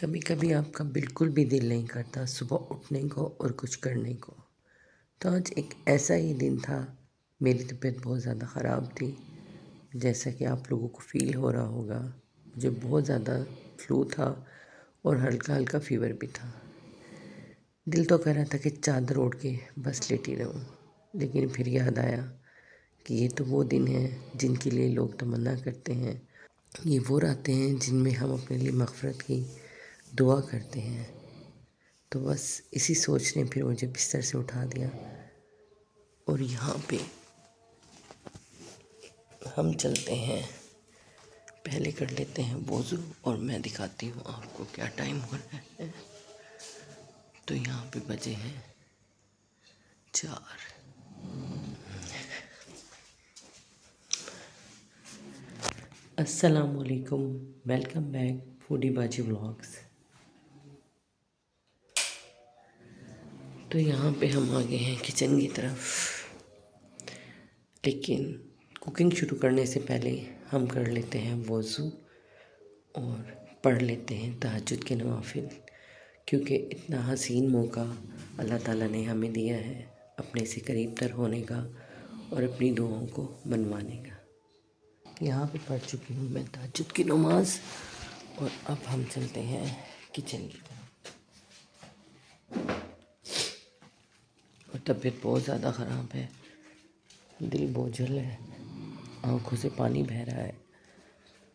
कभी कभी आपका बिल्कुल भी दिल नहीं करता सुबह उठने को और कुछ करने को। तो आज एक ऐसा ही दिन था। मेरी तबीयत बहुत ज़्यादा ख़राब थी, जैसा कि आप लोगों को फ़ील हो रहा होगा। मुझे बहुत ज़्यादा फ्लू था और हल्का हल्का फ़ीवर भी था। दिल तो कर रहा था कि चादर ओढ़ के बस लेटी रहूं, लेकिन फिर याद आया कि ये तो वो दिन हैं जिनके लिए लोग तमन्ना करते हैं। ये वो रातें हैं जिनमें हम अपने लिए मग़फ़िरत की दुआ करते हैं। तो बस इसी सोच ने फिर मुझे बिस्तर से उठा दिया और यहाँ पे हम चलते हैं। पहले कर लेते हैं वज़ू और मैं दिखाती हूँ आपको क्या टाइम हो रहा है। तो यहाँ पे बजे हैं 4। अस्सलामुअलैकुम, वेलकम बैक फूडी बाजी व्लॉग्स। तो यहाँ पे हम आ गए हैं किचन की तरफ, लेकिन कुकिंग शुरू करने से पहले हम कर लेते हैं वज़ू और पढ़ लेते हैं तहज्जुद के नवाफिल, क्योंकि इतना हसीन मौका अल्लाह ताला ने हमें दिया है अपने से करीब तर होने का और अपनी दुआओं को मनवाने का। यहाँ पे पढ़ चुकी हूँ मैं तहज्जुद की नमाज़ और अब हम चलते हैं किचन की तरफ। और तबीयत बहुत ज़्यादा ख़राब है, दिल बोझल है, आँखों से पानी बह रहा है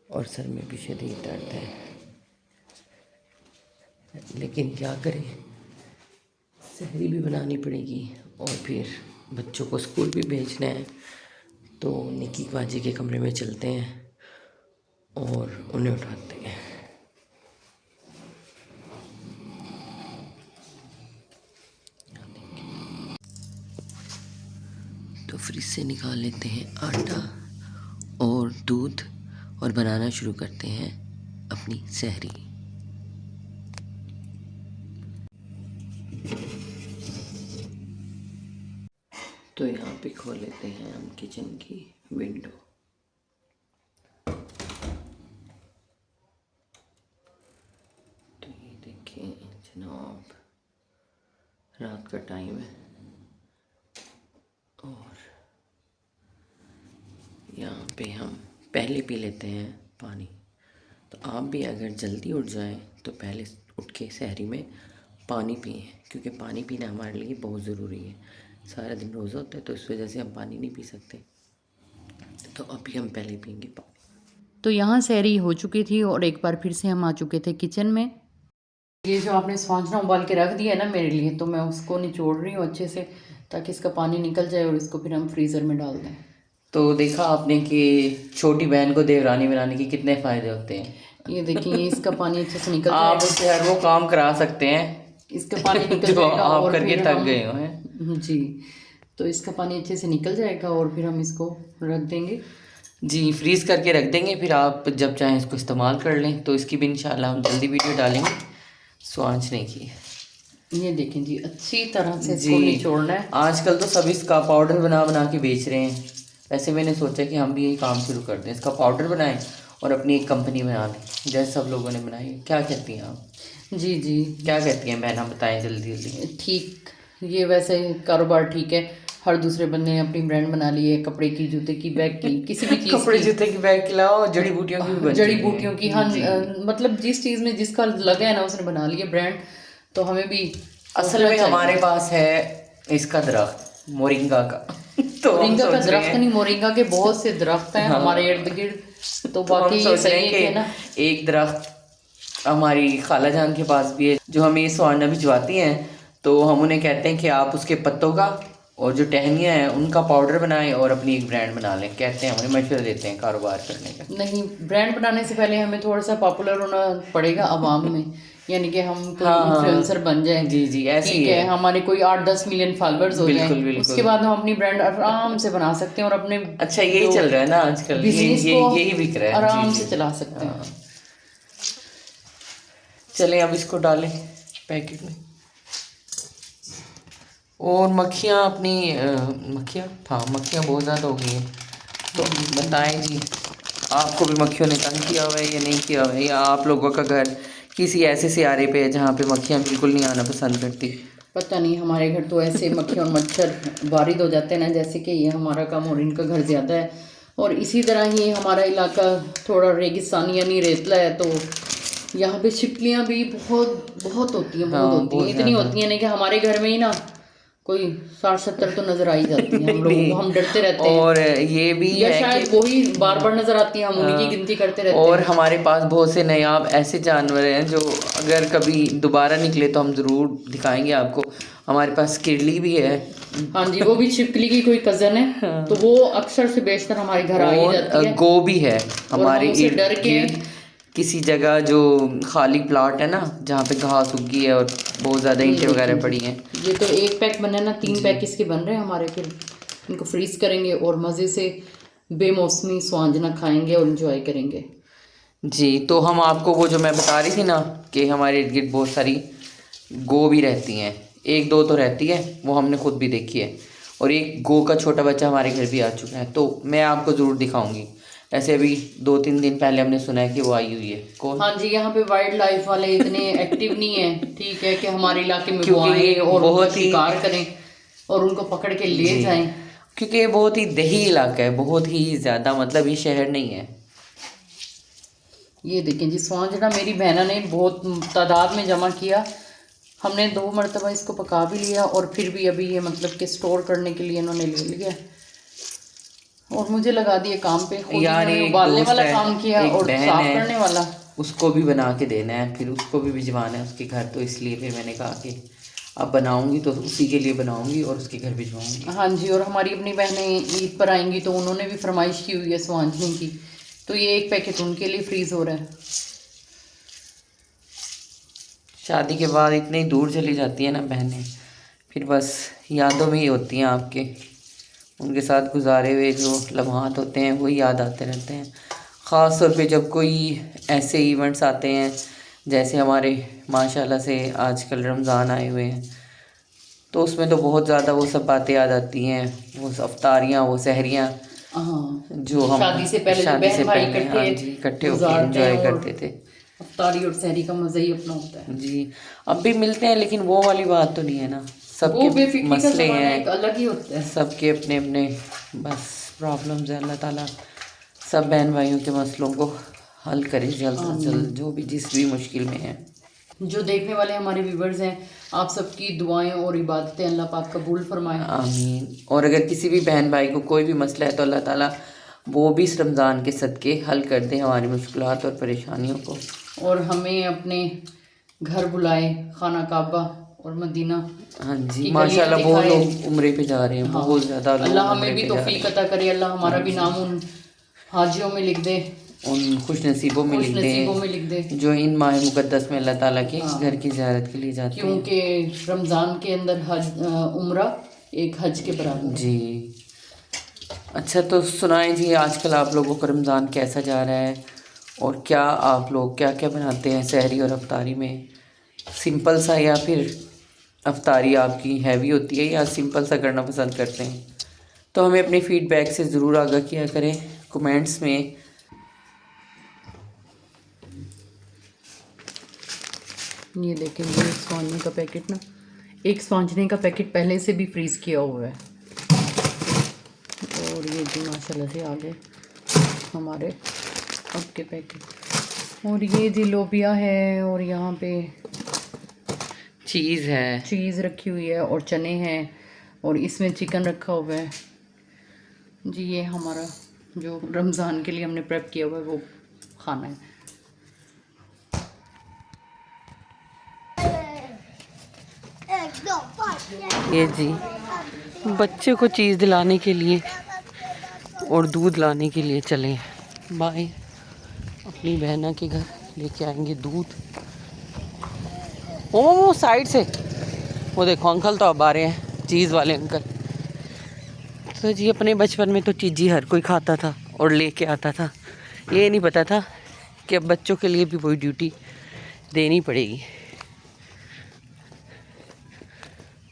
और सर में भी शदीद दर्द है। लेकिन क्या करें, सहरी भी बनानी पड़ेगी और फिर बच्चों को स्कूल भी भेजना है। तो निकी बाजी के कमरे में चलते हैं और उन्हें उठाते हैं। तो फ्रिज से निकाल लेते हैं आटा और दूध और बनाना शुरू करते हैं अपनी सहरी। तो यहाँ पे खोल लेते हैं हम किचन की विंडो। तो ये देखिए जनाब, रात का टाइम है और यहाँ पे हम पहले पी लेते हैं पानी। तो आप भी अगर जल्दी उठ जाएं तो पहले उठ के सहरी में पानी पिएं, क्योंकि पानी पीना हमारे लिए बहुत ज़रूरी है। सारा दिन रोज़ा होता है तो इस वजह से हम पानी नहीं पी सकते, तो अभी हम पहले पिएंगे पानी। तो यहाँ सहरी हो चुकी थी और एक बार फिर से हम आ चुके थे किचन में। ये जो आपने स्पॉन्ज उबाल के रख दिया है ना मेरे लिए, तो मैं उसको निचोड़ रही हूँ अच्छे से ताकि इसका पानी निकल जाए और इसको फिर हम फ्रीज़र में डाल दें। तो देखा आपने कि छोटी बहन को देवरानी बनाने के कितने फ़ायदे होते हैं। ये देखिए इसका पानी अच्छे से निकल आप जाएगा। उससे हर वो काम करा सकते हैं इसका पानी निकल जो जाएगा आप और करके फिर थक हम गए हो हैं। जी, तो इसका पानी अच्छे से निकल जाएगा और फिर हम इसको रख देंगे। जी, फ्रीज़ करके रख देंगे, फिर आप जब चाहें इसको इस्तेमाल कर लें। तो इसकी भी इंशाल्लाह हम जल्दी वीडियो डालेंगे, स्वांचने की। ये देखें जी, अच्छी तरह से इसको निचोड़ना है। आजकल तो सब इसका पाउडर बना बना के बेच रहे हैं। वैसे मैंने सोचा कि हम भी यही काम शुरू कर दें, इसका पाउडर बनाएं और अपनी एक कंपनी बना लें जैसे सब लोगों ने बनाई। क्या कहती हैं आप? जी जी, क्या कहती हैं बहन, हम बताएं जल्दी जल्दी। ठीक, ये वैसे कारोबार ठीक है। हर दूसरे बंदे ने अपनी ब्रांड बना ली है, कपड़े की, जूते की, बैग की, किसी भी चीज़ कपड़े की। जूते की बैग खिलाओ, जड़ी बूटियों की भी बन जड़ी चुकी हैं। बूटियों की, हाँ मतलब जिस चीज़ में जिसका लगा है ना उसने बना लिया ब्रांड। तो हमें भी असल में हमारे पास है इसका दरख्त मोरिंगा का तो मोरिंगा का दरख्त नहीं, मोरिंगा के बहुत से दरख्त हैं हमारे इर्द गिर्द। तो बाकी ये सही है कि ना, एक दरख्त हमारी खाला जान के पास भी है जो हमें सुहाना भिजवाती हैं। तो हम उन्हें कहते हैं कि आप उसके पत्तों का और जो टहनियाँ हैं उनका पाउडर बनाएं और अपनी एक ब्रांड बना लें। कहते हैं, हमें मशवरा देते हैं कारोबार करने का। नहीं, ब्रांड बनाने से पहले हमें थोड़ा सा पॉपुलर होना पड़ेगा आवाम में, यानी कि हम कोई इन्फ्लुएंसर बन जाए। जी जी, ऐसे ही ठीक है, हमारे कोई 8-10 मिलियन फॉलोअर्स हो जाए, उसके बाद हम अपनी ब्रांड आराम से बना सकते हैं और अपने अच्छा यही चल रहा है ना आजकल, बिजनेस को यही बिक रहा है, आराम से चला सकते हैं। चलें अब इसको डालें पैकेट में। और मक्खियाँ अपनी मक्खियाँ बहुत ज़्यादा हो गई हैं। तो बताएं जी, आपको भी मक्खियों ने तंग किया हुआ है या नहीं किया हुआ है, या आप लोगों का घर किसी ऐसे सियारे पे है जहाँ पे मक्खियाँ बिल्कुल नहीं आना पसंद करती। पता नहीं, हमारे घर तो ऐसे मक्खी और मच्छर वारिद हो जाते हैं ना, जैसे कि ये हमारा कम और इनका घर ज़्यादा है। और इसी तरह ही हमारा इलाका थोड़ा रेगिस्तानी यानी रेतला है, तो यहाँ पे छिपकलियाँ भी बहुत बहुत होती हैं, बहुत हाँ, होती हैं, बहुत इतनी ज़्यादा। होती हैं ना कि हमारे घर में ही ना कोई 60-70 तो नज़र आ ही जाती हैं हम लोगों को, हम डरते रहते हैं। और ये भी या है कि शायद वही बार बार नज़र आती हैं, हम उन्हीं की गिनती करते रहते और हैं। हमारे पास बहुत से नायाब ऐसे जानवर हैं जो अगर कभी दोबारा निकले तो हम ज़रूर दिखाएंगे आपको। हमारे पास किरली भी है। हाँ जी, वो भी छिपकली की कोई कज़न है, तो वो अक्सर से बेशतर हमारे घर आ ही और जाती है। गो भी है और हमारे हम उसे इर्द डर के गिर्द। किसी जगह जो खाली प्लाट है ना, जहाँ पे घास उगी है और बहुत ज़्यादा ये ईंटें वगैरह देखें पड़ी जी, हैं। ये तो एक पैक बना ना, 3 पैक इसके बन रहे हैं हमारे। फिर इनको फ्रीज करेंगे और मज़े से बेमौसमी स्वांजना खाएंगे और इन्जॉय करेंगे। जी, तो हम आपको वो जो मैं बता रही थी ना कि हमारे इर्द गिर्द बहुत सारी गो भी रहती हैं, एक दो तो रहती है, वो हमने खुद भी देखी है। और एक गो का छोटा बच्चा हमारे घर भी आ चुका है, तो मैं आपको ज़रूर दिखाऊंगी। ऐसे अभी 2-3 दिन पहले हमने सुना है कि वो आई हुई है। कौन? हाँ जी, यहाँ पे वाइल्ड लाइफ वाले इतने एक्टिव नहीं है, ठीक है, कि हमारे इलाके में वो क्योंकि आए ये और उनका बहुत ही शिकार करें और उनको पकड़ के ले जी, जाएं। क्योंकि ये बहुत ही दही इलाका है, बहुत ही ज़्यादा, मतलब ये शहर नहीं है। ये देखें जी, स्वांजना मेरी बहना ने बहुत तादाद में जमा किया। हमने 2 मरतबा इसको पका भी लिया और फिर भी अभी ये मतलब कि स्टोर करने के लिए इन्होंने ले लिया और मुझे लगा दिए काम पे। खुद यार इन्होंने एक उबालने दोस्त वाला है, काम किया एक और बहन साफ है, करने वाला। उसको भी बना के देना है, फिर उसको भी भिजवाना है उसके घर, तो इसलिए फिर मैंने कहा कि अब बनाऊंगी तो उसी के लिए बनाऊंगी और उसके घर भिजवाऊंगी। हाँ जी, और हमारी अपनी बहनें ईद पर आएंगी तो उन्होंने भी फरमाइश की हुई है स्वांजनी की, तो ये एक पैकेट उनके लिए फ्रीज़ हो रहा है। शादी के बाद इतनी दूर चली जाती है ना बहनें, फिर बस यादों में ही होती हैं आपके। उनके साथ गुजारे हुए जो लम्हात होते हैं वही याद आते रहते हैं। ख़ास तौर पे जब कोई ऐसे इवेंट्स आते हैं, जैसे हमारे माशाल्लाह से आजकल रमज़ान आए हुए हैं, तो उसमें तो बहुत ज़्यादा वो सब बातें याद आती हैं, वो अफ्तारियाँ, वो सहरियाँ हाँ, जो हम शादी से पहले जो शादी से बहन भाई पहले, हाँ इकट्ठे जी, इकट्ठे होके गुजारते हैं एंजॉय और करते थे। अफ्तारी और सहरी का मज़ा ही अपना होता है। जी, अब भी मिलते हैं लेकिन वो वाली बात तो नहीं है ना। सबके वो बेफिक्री का मसले ज़माना हैं, एक अलग ही होता है। सबके अपने अपने बस प्रॉब्लम्स हैं। अल्लाह ताला सब बहन भाइयों के मसलों को हल करे जल्द से जल्द, जो भी जिस भी मुश्किल में है। जो देखने वाले हमारे व्यूवर्स हैं, आप सबकी दुआएं और इबादतें अल्लाह पाक कबूल फरमाए। आमीन। और अगर किसी भी बहन भाई को कोई भी मसला है तो अल्लाह ताला वो भी इस रमज़ान के सदके हल कर दे हमारी मुश्किलात और परेशानियों को। और हमें अपने घर बुलाए, खाना काबा और मदीना हाँ जी, की गलियां माशाल्लाह बहुत दिखाए। लोग उम्रे पे जा रहे हैं, हाँ, बहुत ज़्यादा अल्लाह लोग हमें उम्रे भी पे जा रहे तौफीक हैं। अता करे, अल्लाह हमारा हाँ भी जी, नाम उन हाजियों में लिख दे, उन खुश नसीबों में खुश लिख नसीबों में दे लिख दे। जो इन माह मुक़द्दस में अल्लाह ताला के हाँ, घर की ज़ियारत के लिए जाते हैं। क्योंकि रमज़ान के अंदर उम्रा एक हज के बराबर है। जी, अच्छा तो सुनाएं जी, आजकल आप लोगों का रमज़ान कैसा जा रहा है और क्या आप लोग क्या क्या बनाते हैं सहरी और अफ्तारी में? सिंपल सा या फिर अफ्तारी आपकी हैवी होती है या सिंपल सा करना पसंद करते हैं? तो हमें अपने फीडबैक से ज़रूर आगाह किया करें कमेंट्स में। ये देखें, ये स्वांजने का पैकेट ना, एक स्वांजने का पैकेट पहले से भी फ्रीज़ किया हुआ है। और ये जी माशाल्लाह से आ गए हमारे अब के पैकेट। और ये जी लोबिया है और यहाँ पे चीज़ है, चीज़ रखी हुई है और चने हैं और इसमें चिकन रखा हुआ है जी। ये हमारा जो रमज़ान के लिए हमने प्रेप किया हुआ है वो खाना है। ये जी बच्चे को चीज़ दिलाने के लिए और दूध लाने के लिए चले हैं बाहर अपनी बहना के घर, लेके आएंगे दूध। वो साइड से वो देखो अंकल तो अब आ रहे हैं, चीज़ वाले अंकल। तो जी अपने बचपन में तो चीज़ी हर कोई खाता था और लेके आता था, ये नहीं पता था कि अब बच्चों के लिए भी वही ड्यूटी देनी पड़ेगी।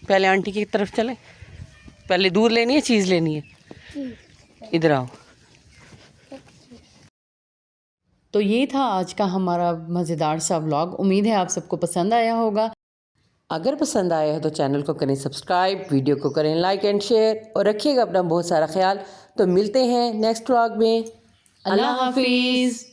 पहले आंटी की तरफ चले, पहले दूध लेनी है चीज़ लेनी है? इधर आओ। तो ये था आज का हमारा मज़ेदार सा व्लॉग। उम्मीद है आप सबको पसंद आया होगा। अगर पसंद आया है तो चैनल को करें सब्सक्राइब, वीडियो को करें लाइक एंड शेयर और रखिएगा अपना बहुत सारा ख्याल। तो मिलते हैं नेक्स्ट व्लॉग में। अल्लाह हाफिज़।